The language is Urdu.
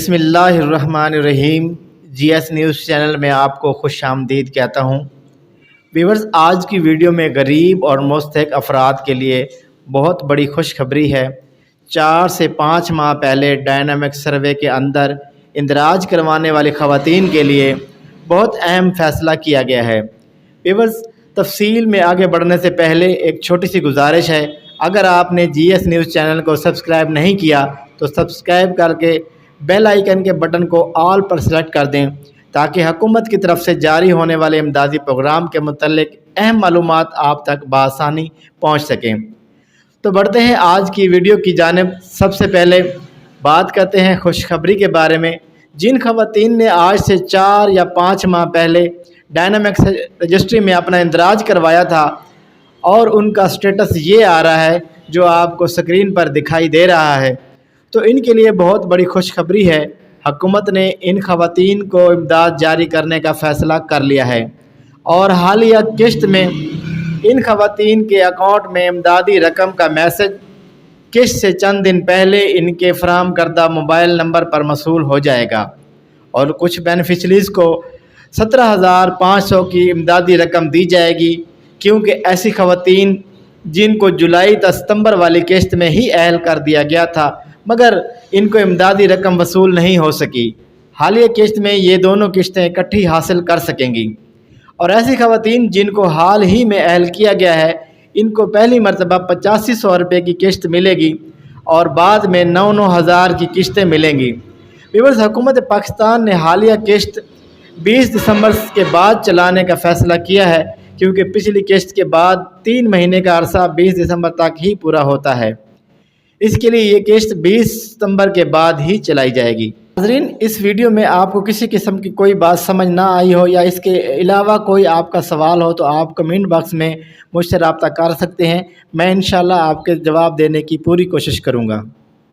بسم اللہ الرحمن الرحیم۔ جی ایس نیوز چینل میں آپ کو خوش آمدید کہتا ہوں۔ ویورز، آج کی ویڈیو میں غریب اور مستحق افراد کے لیے بہت بڑی خوشخبری ہے۔ 4 سے 5 ماہ پہلے ڈائنامک سروے کے اندر اندراج کروانے والی خواتین کے لیے بہت اہم فیصلہ کیا گیا ہے۔ ویورز، تفصیل میں آگے بڑھنے سے پہلے ایک چھوٹی سی گزارش ہے۔ اگر آپ نے جی ایس نیوز چینل کو سبسکرائب نہیں کیا تو سبسکرائب کر کے بیل آئیکن کے بٹن کو آل پر سلیکٹ کر دیں تاکہ حکومت کی طرف سے جاری ہونے والے امدادی پروگرام کے متعلق اہم معلومات آپ تک بآسانی پہنچ سکیں۔ تو بڑھتے ہیں آج کی ویڈیو کی جانب۔ سب سے پہلے بات کرتے ہیں خوشخبری کے بارے میں۔ جن خواتین نے آج سے 4 یا 5 ماہ پہلے ڈائنامک رجسٹری میں اپنا اندراج کروایا تھا اور ان کا سٹیٹس یہ آ رہا ہے جو آپ کو سکرین پر دکھائی دے رہا ہے، تو ان کے لیے بہت بڑی خوشخبری ہے۔ حکومت نے ان خواتین کو امداد جاری کرنے کا فیصلہ کر لیا ہے اور حالیہ قسط میں ان خواتین کے اکاؤنٹ میں امدادی رقم کا میسج قسط سے چند دن پہلے ان کے فراہم کردہ موبائل نمبر پر موصول ہو جائے گا، اور کچھ بینیفیشریز کو 17,500 کی امدادی رقم دی جائے گی، کیونکہ ایسی خواتین جن کو جولائی تا ستمبر والی قسط میں ہی اہل کر دیا گیا تھا مگر ان کو امدادی رقم وصول نہیں ہو سکی، حالیہ قسط میں یہ دونوں قسطیں اکٹھی حاصل کر سکیں گی۔ اور ایسی خواتین جن کو حال ہی میں اہل کیا گیا ہے، ان کو پہلی مرتبہ 8500 روپے کی قسط ملے گی اور بعد میں 9,000 کی قسطیں ملیں گی۔ ویورز، حکومت پاکستان نے حالیہ قسط 20 دسمبر کے بعد چلانے کا فیصلہ کیا ہے، کیونکہ پچھلی قسط کے بعد 3 مہینے کا عرصہ 20 دسمبر تک ہی پورا ہوتا ہے۔ اس کے لیے یہ قسط 20 ستمبر کے بعد ہی چلائی جائے گی۔ ناظرین، اس ویڈیو میں آپ کو کسی قسم کی کوئی بات سمجھ نہ آئی ہو یا اس کے علاوہ کوئی آپ کا سوال ہو تو آپ کمنٹ باکس میں مجھ سے رابطہ کر سکتے ہیں۔ میں انشاءاللہ آپ کے جواب دینے کی پوری کوشش کروں گا۔